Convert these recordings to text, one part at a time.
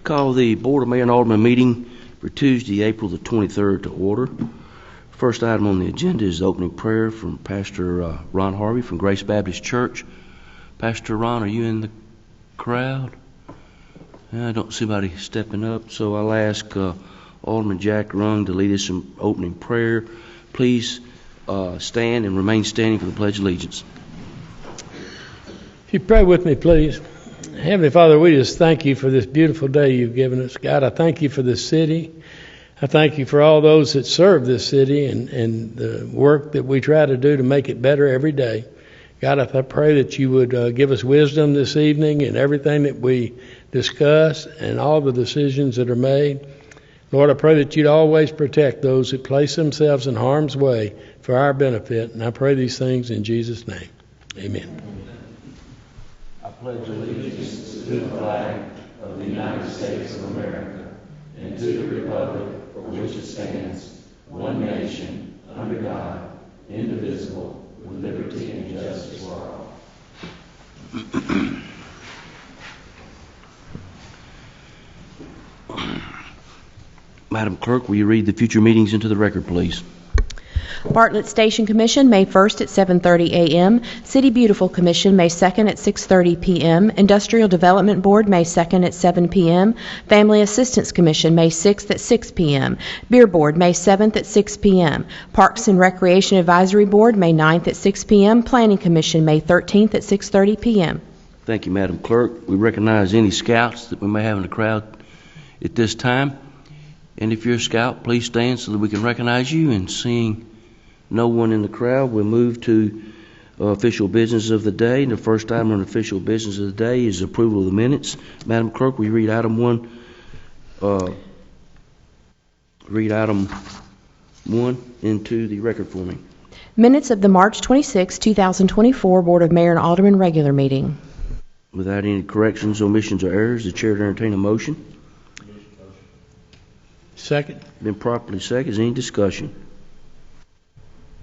Call the Board of Mayor and Aldermen meeting for Tuesday, April the 23rd to order. First item on the agenda is the opening prayer from Pastor Ron Harvey from Grace Baptist Church. Pastor Ron, are you in the crowd? I don't see anybody stepping up, so I'll ask Alderman Jack Rung to lead us in opening prayer. Please stand and remain standing for the Pledge of Allegiance. If you pray with me, please. Heavenly Father, we just thank you for this beautiful day you've given us. God, I thank you for this city. I thank you for all those that serve this city and the work that we try to do to make it better every day. God, I pray that you would give us wisdom this evening in everything that we discuss and all the decisions that are made. Lord, I pray that you'd always protect those who place themselves in harm's way for our benefit. And I pray these things in Jesus' name. Amen. I pledge allegiance to the flag of the United States of America and to the republic for which it stands, one nation, under God, indivisible, with liberty and justice for all. Madam Clerk, will you read the future meetings into the record, please? Bartlett Station Commission, May 1st at 7:30 a.m. City Beautiful Commission, May 2nd at 6:30 p.m. Industrial Development Board, May 2nd at 7 p.m. Family Assistance Commission, May 6th at 6 p.m. Beer Board, May 7th at 6 p.m. Parks and Recreation Advisory Board, May 9th at 6 p.m. Planning Commission, May 13th at 6:30 p.m. Thank you, Madam Clerk. We recognize any scouts that we may have in the crowd at this time. And if you're a scout, please stand so that we can recognize you. And seeing no one in the crowd, we'll move to official business of the day. And the first item on official business of the day is approval of the minutes. Madam Clerk, will you read item one? Read item one into the record for me. Minutes of the March 26, 2024 Board of Mayor and Aldermen regular meeting. Without any corrections, omissions, or errors, the chair to entertain a motion. Second. Been properly seconded. Is any discussion?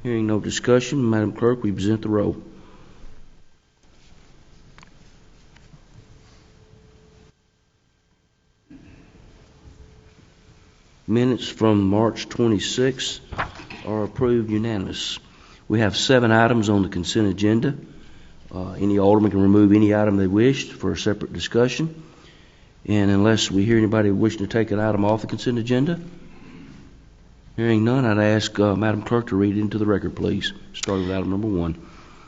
Hearing no discussion, Madam Clerk, we present the roll. Minutes from March 26 are approved unanimous. We have 7 items on the consent agenda. Any alderman can remove any item they wish for a separate discussion. And unless we hear anybody wishing to take an item off the consent agenda, hearing none, I'd ask Madam Clerk to read it into the record, please. Starting with item number 1.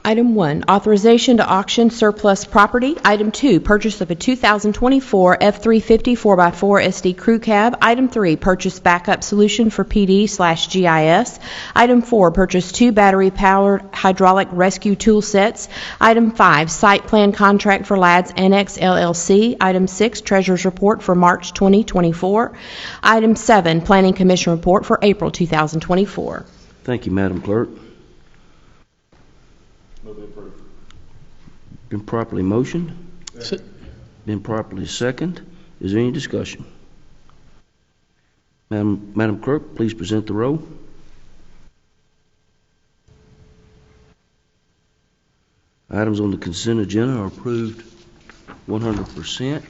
Item 1, authorization to auction surplus property. Item 2, purchase of a 2024 F-350 4x4 SD crew cab. Item 3, purchase backup solution for PD/GIS. Item 4, purchase 2 battery-powered hydraulic rescue tool sets. Item 5, site plan contract for Lads Annex LLC. Item 6, treasurer's report for March 2024. Item 7, planning commission report for April 2024. Thank you, Madam Clerk. Been properly motioned. Been properly seconded. Is there any discussion? Madam Clerk, please present the roll. Items on the consent agenda are approved 100%.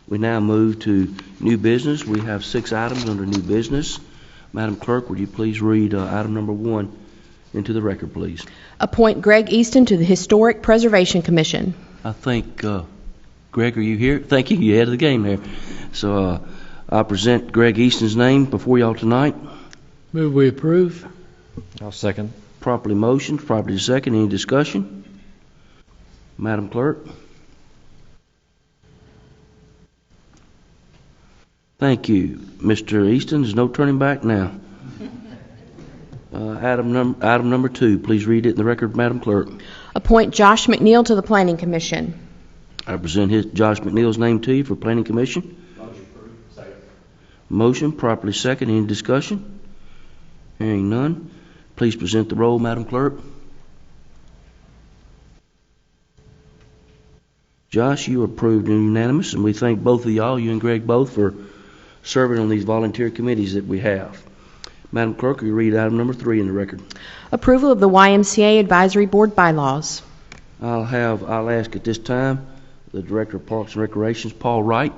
We now move to new business. We have 6 items under new business. Madam Clerk, would you please read item number 1 into the record, please? Appoint Greg Easton to the Historic Preservation Commission. I think, Greg, are you here? Thank you. You're ahead of the game there. So I present Greg Easton's name before y'all tonight. Move we approve. I'll second. Properly motioned, properly second. Any discussion? Madam Clerk? Thank you. Mr. Easton, there's no turning back now. Item number 2, please read it in the record, Madam Clerk. Appoint Josh McNeil to the Planning Commission. I present Josh McNeil's name to you for Planning Commission. Motion approved. Second. Motion, properly second. Any discussion? Hearing none, please present the roll, Madam Clerk. Josh, you are approved and unanimous, and we thank both of y'all, you and Greg both, for serving on these volunteer committees that we have. Madam Clerk, will you read item number 3 in the record? Approval of the YMCA Advisory Board bylaws. I'll ask at this time the Director of Parks and Recreations, Paul Wright.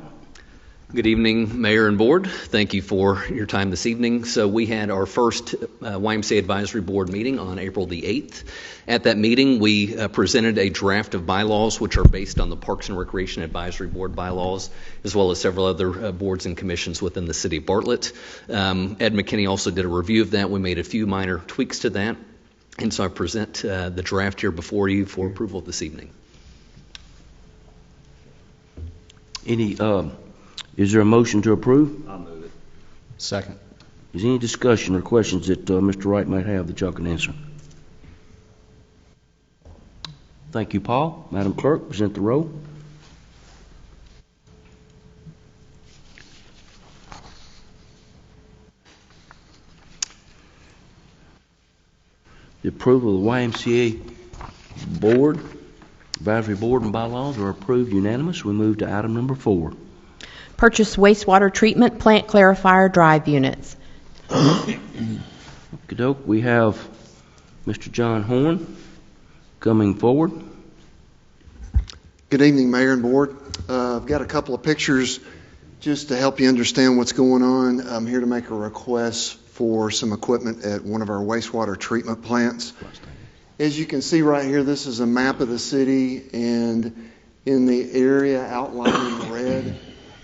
Good evening, Mayor and Board. Thank you for your time this evening. So we had our first YMCA Advisory Board meeting on April the 8th. At that meeting, we presented a draft of bylaws which are based on the Parks and Recreation Advisory Board bylaws, as well as several other boards and commissions within the city of Bartlett. Ed McKinney also did a review of that. We made a few minor tweaks to that. And so I present the draft here before you for approval this evening. Is there a motion to approve? I'll move it. Second. Is there any discussion or questions that Mr. Wright might have that y'all can answer? Thank you, Paul. Madam Clerk, present the roll. The approval of the YMCA Board, Advisory Board and bylaws are approved unanimous. We move to item number 4. Purchase wastewater treatment plant clarifier drive units. Okey-doke. We have Mr. John Horn coming forward. Good evening, Mayor and Board. I've got a couple of pictures just to help you understand what's going on. I'm here to make a request for some equipment at one of our wastewater treatment plants. As you can see right here, this is a map of the city, and in the area outlined in red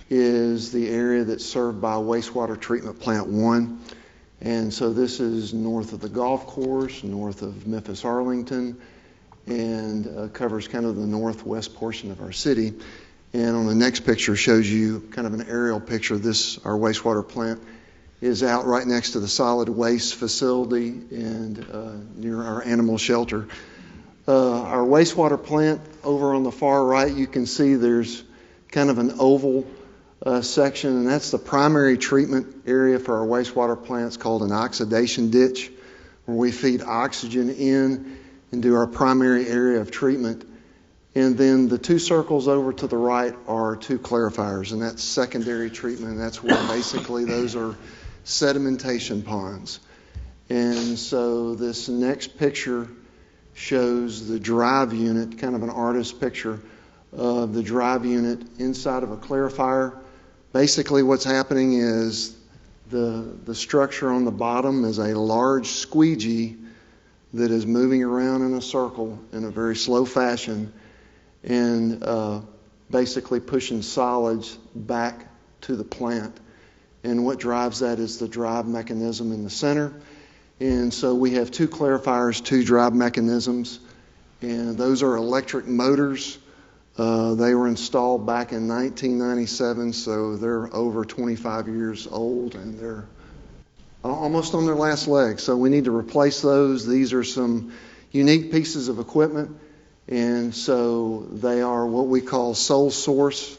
is the area that's served by wastewater treatment plant 1. And so this is north of the golf course, north of Memphis Arlington, and covers kind of the northwest portion of our city. And on the next picture shows you kind of an aerial picture. Our wastewater plant is out right next to the solid waste facility and near our animal shelter. Our wastewater plant over on the far right, you can see there's kind of an oval section, and that's the primary treatment area for our wastewater plants, called an oxidation ditch, where we feed oxygen in and do our primary area of treatment. And then the 2 circles over to the right are 2 clarifiers, and that's secondary treatment, and that's where basically those are sedimentation ponds. And so this next picture shows the drive unit, kind of an artist picture of the drive unit inside of a clarifier. Basically what's happening is the structure on the bottom is a large squeegee that is moving around in a circle in a very slow fashion and basically pushing solids back to the plant. And what drives that is the drive mechanism in the center. And so we have 2 clarifiers, 2 drive mechanisms, and those are electric motors. They were installed back in 1997, so they're over 25 years old, and they're almost on their last leg. So we need to replace those. These are some unique pieces of equipment, and so they are what we call sole source.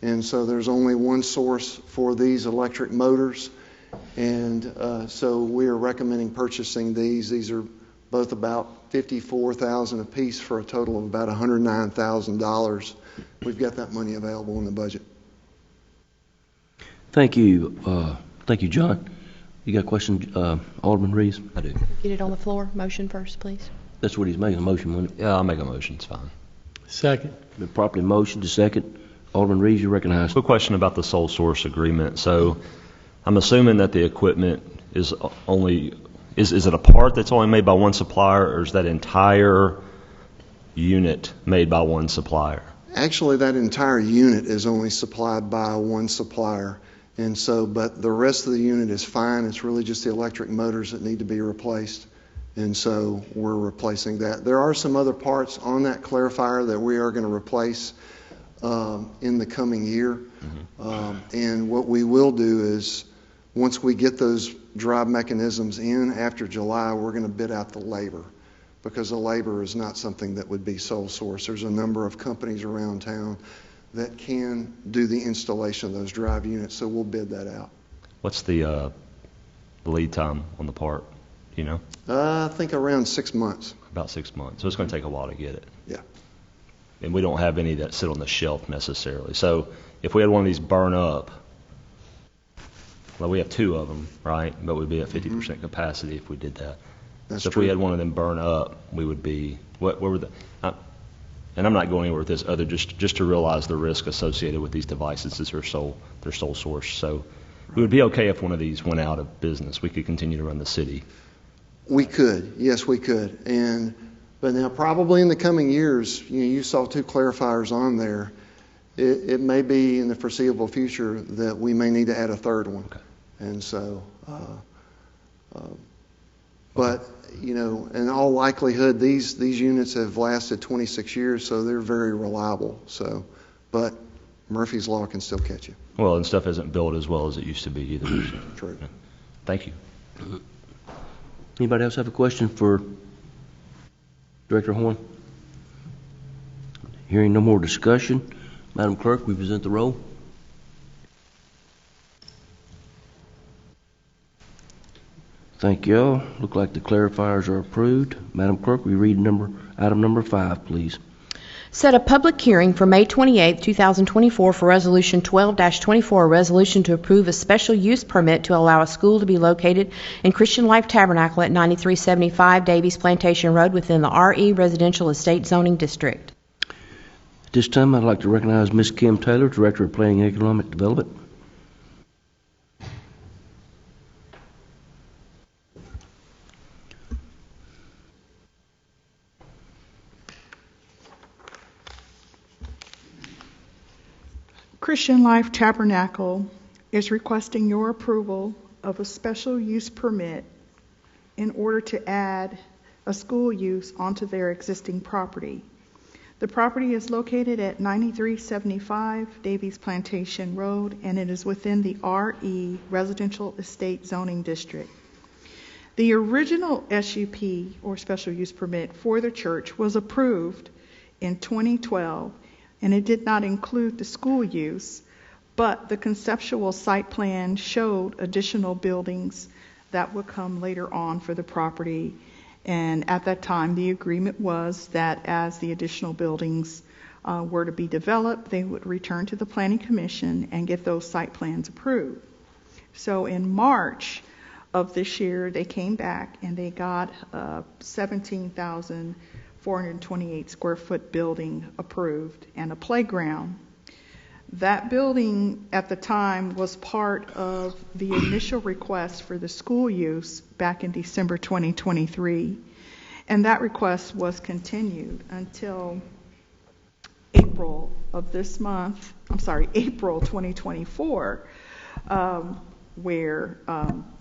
And so there's only one source for these electric motors. And so we are recommending purchasing these. These are both about $54,000 a piece for a total of about $109,000. We've got that money available in the budget. Thank you. Thank you, John. You got a question, Alderman Reeves? I do. Get it on the floor. Motion first, please. That's what he's making a motion, wasn't it? Yeah, I'll make a motion. It's fine. Second. Been properly motioned to second. Alderman Reeves, you recognize. Quick question about the sole source agreement. So I'm assuming that the equipment is only, is it a part that's only made by one supplier, or is that entire unit made by one supplier? Actually, that entire unit is only supplied by one supplier. And so, but the rest of the unit is fine. It's really just the electric motors that need to be replaced. And so we're replacing that. There are some other parts on that clarifier that we are going to replace in the coming year. And what we will do is, once we get those drive mechanisms in after July, we're going to bid out the labor, because the labor is not something that would be sole source. There's a number of companies around town that can do the installation of those drive units, so we'll bid that out. What's the lead time on the part, you know? I think around 6 months. About 6 months. So it's going to take a while to get it. Yeah. And we don't have any that sit on the shelf necessarily. So if we had one of these burn up, well, we have 2 of them, right? But we'd be at 50% capacity if we did that. That's so if true. we had one of them burn up, we would be, what were the, and I'm not going anywhere with this other just to realize the risk associated with these devices as their sole source. So it would be okay if one of these went out of business. We could continue to run the city. We could, yes, we could. But now probably in the coming years, you saw 2 clarifiers on there. It may be in the foreseeable future that we may need to add a 3rd one. Okay. And so, but, in all likelihood, these units have lasted 26 years, so they're very reliable. So, but Murphy's Law can still catch you. Well, and stuff isn't built as well as it used to be either. So. True. Yeah. Thank you. Anybody else have a question for Director Horn? Hearing no more discussion, Madam Clerk, we present the roll. Thank you all. Look like the clarifiers are approved. Madam Clerk, we read item number 5, please. Set a public hearing for May 28, 2024 for Resolution 12-24, a resolution to approve a special use permit to allow a school to be located in Christian Life Tabernacle at 9375 Davies Plantation Road within the RE Residential Estate Zoning District. At this time, I'd like to recognize Ms. Kim Taylor, Director of Planning and Economic Development. Christian Life Tabernacle is requesting your approval of a special use permit in order to add a school use onto their existing property. The property is located at 9375 Davies Plantation Road, and it is within the RE Residential Estate Zoning District. The original SUP, or special use permit, for the church was approved in 2012, and it did not include the school use, but the conceptual site plan showed additional buildings that would come later on for the property. And at that time, the agreement was that as the additional buildings were to be developed, they would return to the Planning Commission and get those site plans approved. So in March of this year, they came back and they got a 17,428 square foot building approved and a playground. That building at the time was part of the initial request for the school use back in December 2023, and that request was continued until April of this month, April 2024, where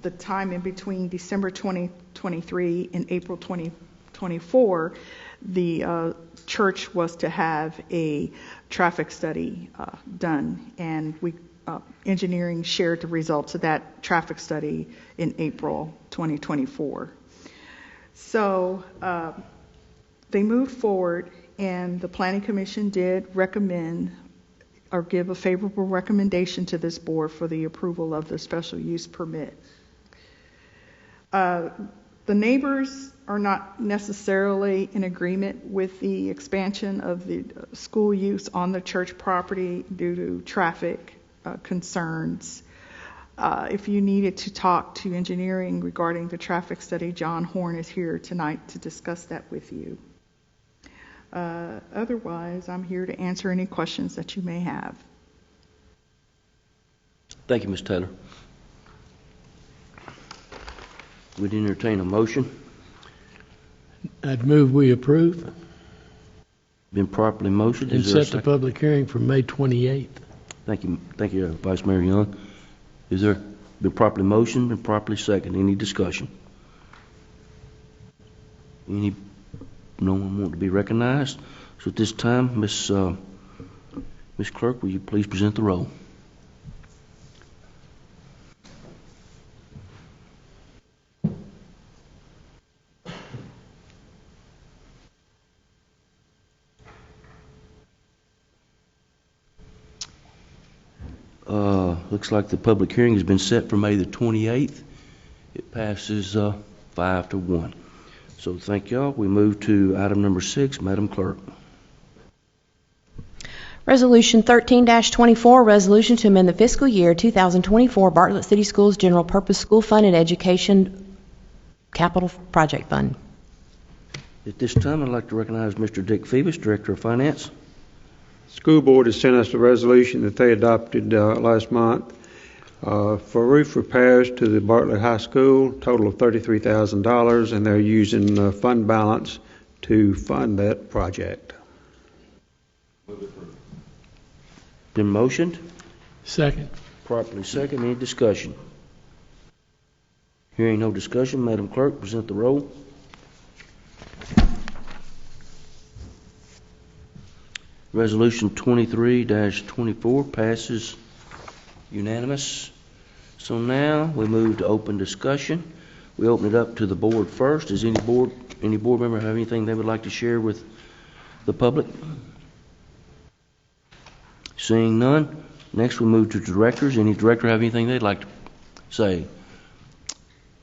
the time in between December 2023 and April 2024, the church was to have a traffic study done, and engineering shared the results of that traffic study in April 2024. So they moved forward, and the Planning Commission did recommend or give a favorable recommendation to this board for the approval of the special use permit. The neighbors are not necessarily in agreement with the expansion of the school use on the church property due to traffic concerns. If you needed to talk to engineering regarding the traffic study, John Horn is here tonight to discuss that with you. Otherwise, I'm here to answer any questions that you may have. Thank you, Ms. Taylor. We'd entertain a motion. I'd move we approve Been properly motioned. and Is there a set the second? public hearing for May 28th. Thank you, Vice Mayor Young. Is there been properly motioned, been properly seconded? Any discussion? No one want to be recognized? So at this time, Miss Clerk, will you please present the roll? Looks like the public hearing has been set for May the 28th. It passes 5-1. So thank y'all. We move to item number 6, Madam Clerk. Resolution 13-24, resolution to amend the fiscal year 2024 Bartlett City Schools General Purpose School Fund and Education Capital Project Fund. At this time, I'd like to recognize Mr. Dick Phoebus, Director of Finance. School Board has sent us a resolution that they adopted last month for roof repairs to the Bartlett High School, total of $33,000, and they're using fund balance to fund that project. Been motioned, Second. properly second. Any discussion? Hearing no discussion, Madam Clerk, present the roll. Resolution 23-24 passes unanimous. So now we move to open discussion. We open it up to the board first. Does any board member have anything they would like to share with the public? Seeing none, next we move to directors. Any director have anything they'd like to say?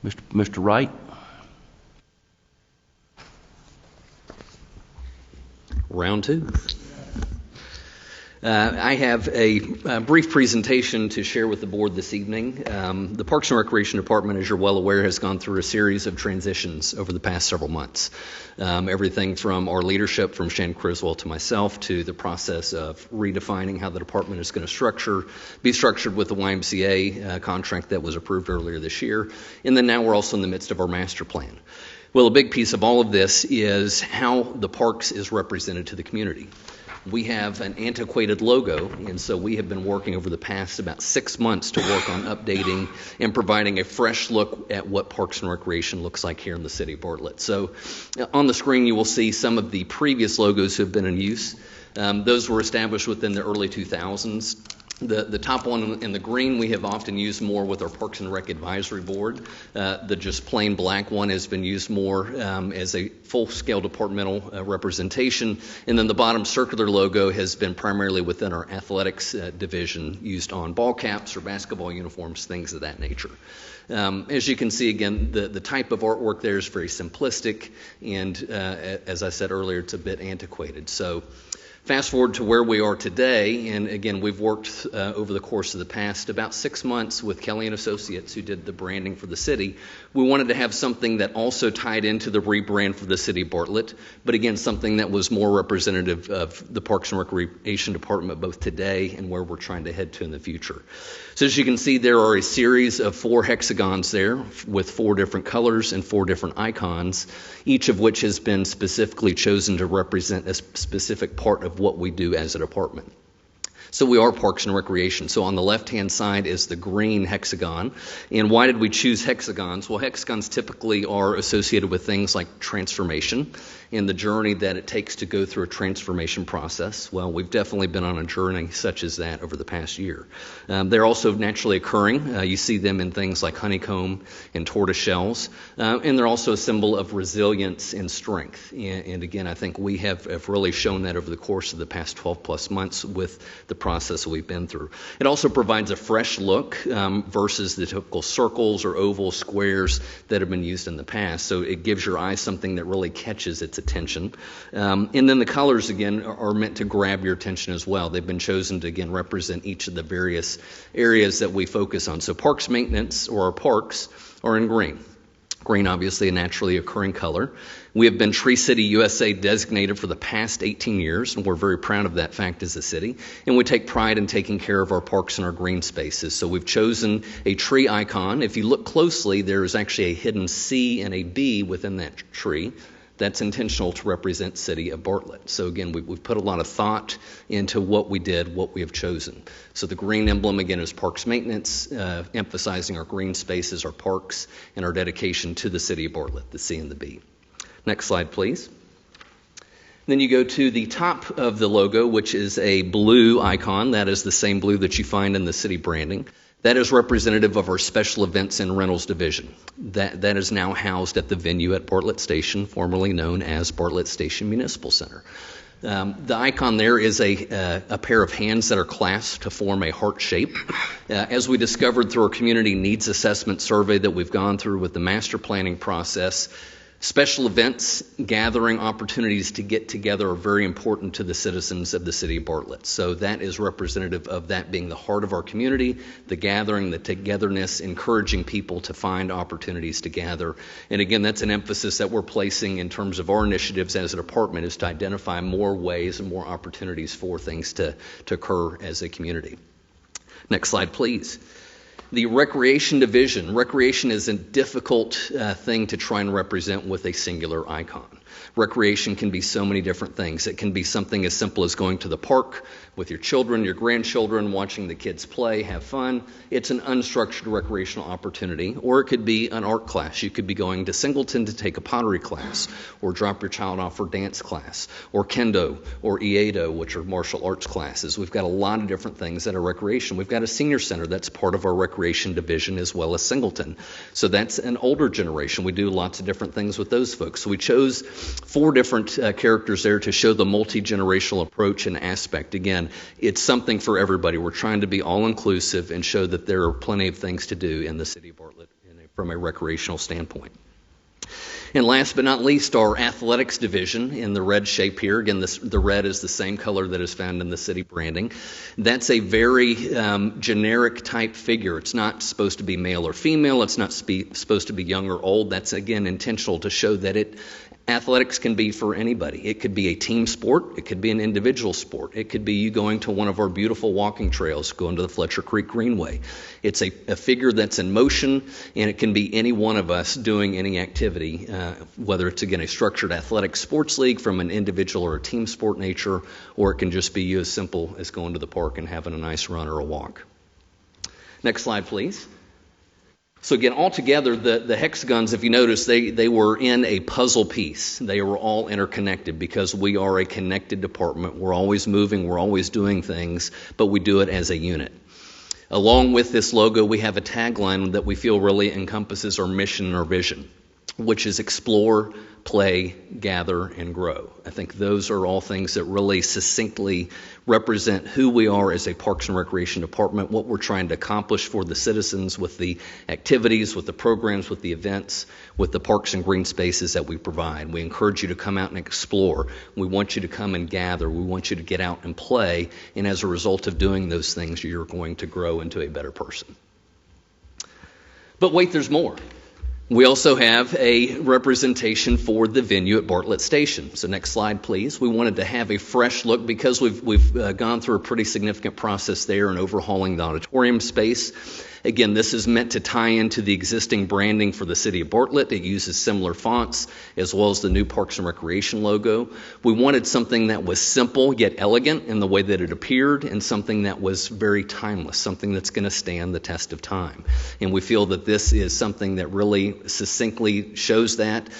Mr. Wright? Round two. I have a brief presentation to share with the board this evening. The Parks and Recreation Department, as you're well aware, has gone through a series of transitions over the past several months. Everything from our leadership, from Shan Criswell to myself, to the process of redefining how the department is going to be structured with the YMCA contract that was approved earlier this year. And then now we're also in the midst of our master plan. Well, a big piece of all of this is how the parks is represented to the community. We have an antiquated logo, and so we have been working over the past about 6 months to work on updating and providing a fresh look at what Parks and Recreation looks like here in the city of Bartlett. So on the screen you will see some of the previous logos who have been in use. Those were established within the early 2000s. The top one in the green we have often used more with our Parks and Rec Advisory Board. The just plain black one has been used more as a full-scale departmental representation. And then the bottom circular logo has been primarily within our athletics division, used on ball caps or basketball uniforms, things of that nature. As you can see, again, the type of artwork there is very simplistic, and as I said earlier, it's a bit antiquated. So fast forward to where we are today, and again, we've worked over the course of the past about 6 months with Kelly & Associates, who did the branding for the city. We wanted to have something that also tied into the rebrand for the city of Bartlett, but again, something that was more representative of the Parks and Recreation Department both today and where we're trying to head to in the future. So as you can see, there are a series of 4 hexagons there with 4 different colors and 4 different icons, each of which has been specifically chosen to represent a specific part of what we do as a department. So we are Parks and Recreation. So on the left-hand side is the green hexagon. And why did we choose hexagons? Well, hexagons typically are associated with things like transformation and the journey that it takes to go through a transformation process. Well, we've definitely been on a journey such as that over the past year. They're also naturally occurring. You see them in things like honeycomb and tortoise shells. And they're also a symbol of resilience and strength. And again, I think we have really shown that over the course of the past 12 plus months with the process we've been through. It also provides a fresh look versus the typical circles or oval squares that have been used in the past. So it gives your eye something that really catches its attention. And then the colors, again, are meant to grab your attention as well. They've been chosen to, again, represent each of the various areas that we focus on. So parks maintenance, or our parks, are in green. Green, obviously, a naturally occurring color. We have been Tree City USA designated for the past 18 years, and we're very proud of that fact as a city. And we take pride in taking care of our parks and our green spaces. So we've chosen a tree icon. If you look closely, there is actually a hidden C and a B within that tree. That's intentional to represent City of Bartlett. So again, we've put a lot of thought into what we did, what we have chosen. So the green emblem, again, is parks maintenance, emphasizing our green spaces, our parks, and our dedication to the City of Bartlett, the C and the B. Next slide, please. Then you go to the top of the logo, which is a blue icon. That is the same blue that you find in the city branding. That is representative of our special events and rentals division. That is now housed at the venue at Bartlett Station, formerly known as Bartlett Station Municipal Center. The icon there is a pair of hands that are clasped to form a heart shape. As we discovered through our community needs assessment survey that we've gone through with the master planning process, Special events, gathering opportunities to get together are very important to the citizens of the city of Bartlett. So that is representative of that being the heart of our community, the gathering, the togetherness, encouraging people to find opportunities to gather. And again, that's an emphasis that we're placing in terms of our initiatives as a department, is to identify more ways and more opportunities for things to occur as a community. Next slide, please. The recreation division. Recreation is a difficult thing to try and represent with a singular icon. Recreation can be so many different things. It can be something as simple as going to the park with your children, your grandchildren, watching the kids play, have fun. It's an unstructured recreational opportunity. Or it could be an art class. You could be going to Singleton to take a pottery class, or drop your child off for dance class, or kendo, or Iedo, which are martial arts classes. We've got a lot of different things that are recreation. We've got a senior center that's part of our recreation division as well as Singleton. So that's an older generation. We do lots of different things with those folks. So we chose 4 different characters there to show the multi-generational approach and aspect. Again, it's something for everybody. We're trying to be all-inclusive and show that there are plenty of things to do in the city of Bartlett from a recreational standpoint. And last but not least, our athletics division in the red shape here. Again, the red is the same color that is found in the city branding. That's a very generic type figure. It's not supposed to be male or female. It's not supposed to be young or old. That's, again, intentional to show that athletics can be for anybody. It could be a team sport. It could be an individual sport. It could be you going to one of our beautiful walking trails, going to the Fletcher Creek Greenway. It's a figure that's in motion, and it can be any one of us doing any activity, whether it's, again, a structured athletic sports league from an individual or a team sport nature, or it can just be you as simple as going to the park and having a nice run or a walk. Next slide, please. So again, altogether, the hexagons, if you notice, they were in a puzzle piece. They were all interconnected because we are a connected department. We're always moving, we're always doing things, but we do it as a unit. Along with this logo, we have a tagline that we feel really encompasses our mission and our vision, which is explore, play, gather, and grow. I think those are all things that really succinctly represent who we are as a Parks and Recreation Department, what we're trying to accomplish for the citizens with the activities, with the programs, with the events, with the parks and green spaces that we provide. We encourage you to come out and explore. We want you to come and gather. We want you to get out and play. And as a result of doing those things, you're going to grow into a better person. But wait, there's more. We also have a representation for the venue at Bartlett Station. So next slide, please. We wanted to have a fresh look because we've gone through a pretty significant process there in overhauling the auditorium space. Again, this is meant to tie into the existing branding for the city of Bartlett. It uses similar fonts as well as the new Parks and Recreation logo. We wanted something that was simple yet elegant in the way that it appeared, and something that was very timeless, something that's going to stand the test of time. And we feel that this is something that really succinctly shows that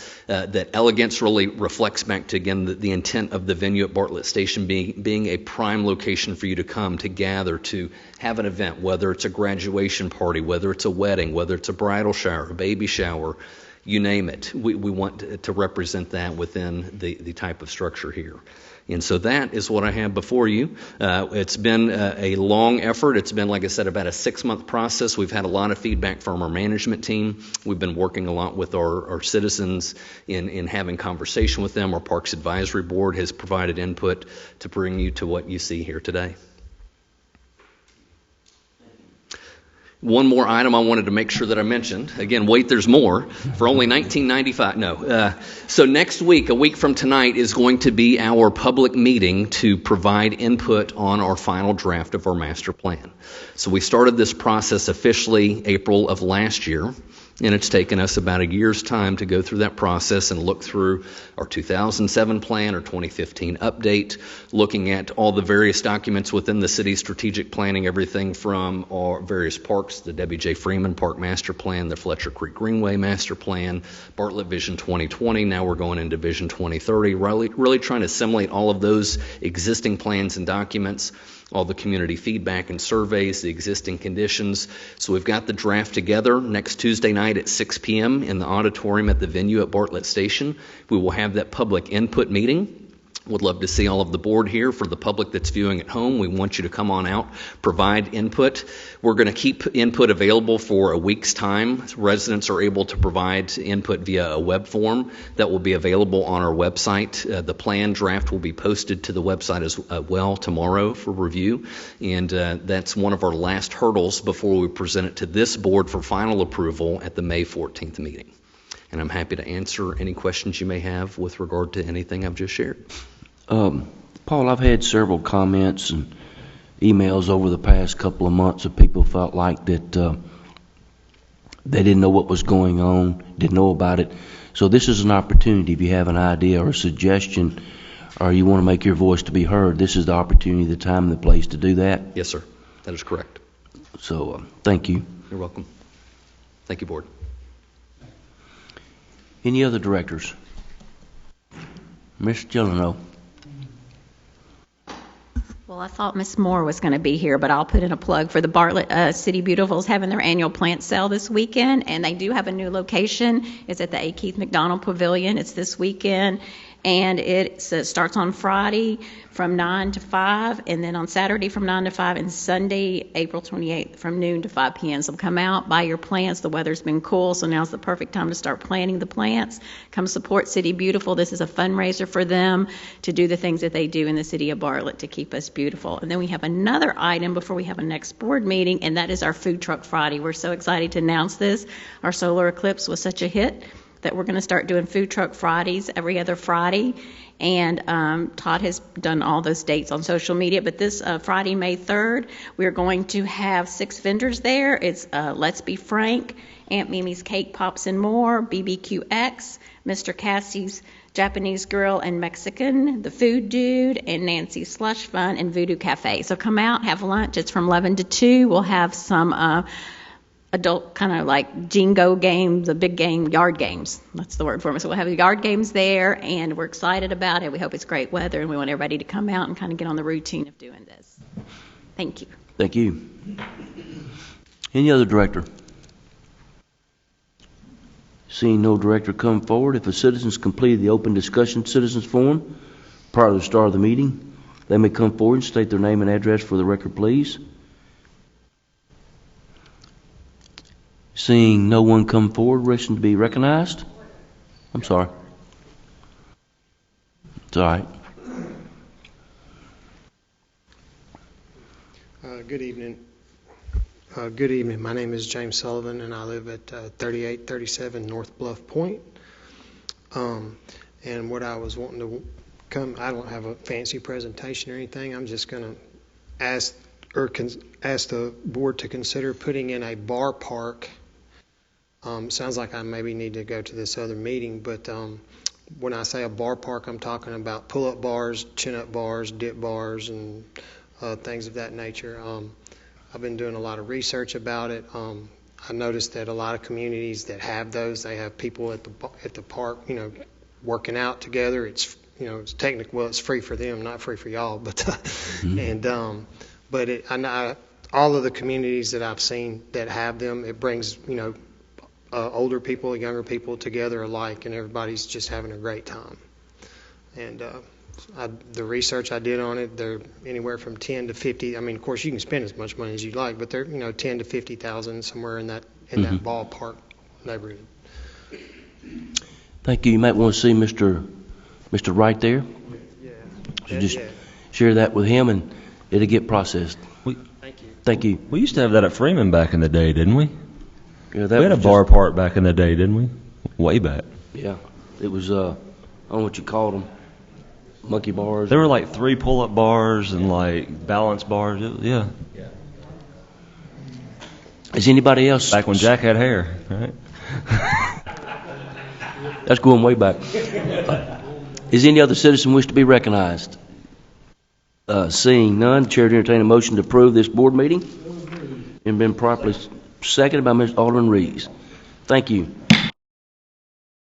elegance really reflects back to, again, the intent of the venue at Bartlett Station being a prime location for you to come, to gather, to have an event, whether it's a graduation party, whether it's a wedding, whether it's a bridal shower, a baby shower, you name it. We want to represent that within the type of structure here. And so that is what I have before you. It's been a long effort. It's been, like I said, about a 6-month process. We've had a lot of feedback from our management team. We've been working a lot with our citizens in having conversation with them. Our Parks Advisory Board has provided input to bring you to what you see here today. One more item I wanted to make sure that I mentioned. Again, wait, there's more. For only $19.95. No. So next week, a week from tonight, is going to be our public meeting to provide input on our final draft of our master plan. So we started this process officially April of last year. And it's taken us about a year's time to go through that process and look through our 2007 plan, our 2015 update, looking at all the various documents within the city's strategic planning, everything from our various parks, the Debbie J. Freeman Park Master Plan, the Fletcher Creek Greenway Master Plan, Bartlett Vision 2020. Now we're going into Vision 2030, really trying to assimilate all of those existing plans and documents, all the community feedback and surveys, the existing conditions. So we've got the draft together. Next Tuesday night at 6 p.m. in the auditorium at the venue at Bartlett Station, we will have that public input meeting. Would love to see all of the board here. For the public that's viewing at home, we want you to come on out, provide input. We're going to keep input available for a week's time. Residents are able to provide input via a web form that will be available on our website. The plan draft will be posted to the website as well tomorrow for review, and that's one of our last hurdles before we present it to this board for final approval at the May 14th meeting. And I'm happy to answer any questions you may have with regard to anything I've just shared. Paul, I've had several comments and emails over the past couple of months that people felt like that they didn't know what was going on, didn't know about it. So this is an opportunity. If you have an idea or a suggestion or you want to make your voice to be heard, this is the opportunity, the time, and the place to do that. Yes, sir. That is correct. So thank you. You're welcome. Thank you, board. Any other directors? Mr. Gillino. Well, I thought Ms. Moore was going to be here, but I'll put in a plug for the Bartlett City Beautifuls having their annual plant sale this weekend, and they do have a new location. It's at the A. Keith McDonald Pavilion. It's this weekend, and it starts on Friday from 9 to 5, and then on Saturday from 9 to 5, and Sunday, April 28th, from noon to 5 p.m. So come out, buy your plants. The weather's been cool, so now's the perfect time to start planting the plants. Come support City Beautiful. This is a fundraiser for them to do the things that they do in the city of Bartlett to keep us beautiful. And then we have another item before we have a next board meeting, and that is our Food Truck Friday. We're so excited to announce this. Our solar eclipse was such a hit that we're going to start doing Food Truck Fridays every other Friday. And Todd has done all those dates on social media. But this Friday, May 3rd, we're going to have 6 vendors there. It's Let's Be Frank, Aunt Mimi's Cake Pops and More, BBQX, Mr. Cassie's Japanese Grill and Mexican, The Food Dude, and Nancy's Slush Fun and Voodoo Cafe. So come out, have lunch. It's from 11 to 2. We'll have some adult kind of like jingo games, the big game, yard games. That's the word for them. So we'll have the yard games there, and we're excited about it. We hope it's great weather, and we want everybody to come out and kind of get on the routine of doing this. Thank you. Thank you. Any other director? Seeing no director come forward, if a citizen's completed the open discussion citizens forum prior to the start of the meeting, they may come forward and state their name and address for the record, please. Seeing no one come forward wishing to be recognized? I'm sorry. It's all right. Good evening. Good evening. My name is James Sullivan, and I live at 3837 North Bluff Point. And what I was wanting to come, I don't have a fancy presentation or anything. I'm just going to ask the board to consider putting in a bar park. Sounds like I maybe need to go to this other meeting, but when I say a bar park, I'm talking about pull-up bars, chin-up bars, dip bars, and things of that nature. I've been doing a lot of research about it. I noticed that a lot of communities that have those, they have people at the park, working out together. It's it's technically, well, it's free for them, not free for y'all, but all of the communities that I've seen that have them, it brings older people, younger people together alike, and everybody's just having a great time. And the research I did on it, they're anywhere from 10 to 50. I mean, of course, you can spend as much money as you like, but they're 10 to 50,000 somewhere in that that ballpark neighborhood. Thank you. You might want to see Mr. Wright there. Yeah. So just share that with him, and it'll get processed. Thank you. Thank you. We used to have that at Freeman back in the day, didn't we? Yeah, We had a bar park back in the day, didn't we? Way back. Yeah, it was. I don't know what you called them. Monkey bars. There were like 3 pull-up bars and like balance bars. Yeah. Is anybody else? Back when Jack had hair, right? That's going way back. Is any other citizen wish to be recognized? Seeing none, the chair to entertain a motion to approve this board meeting. And been properly seconded by Mr. Alderman Reeves. Thank you.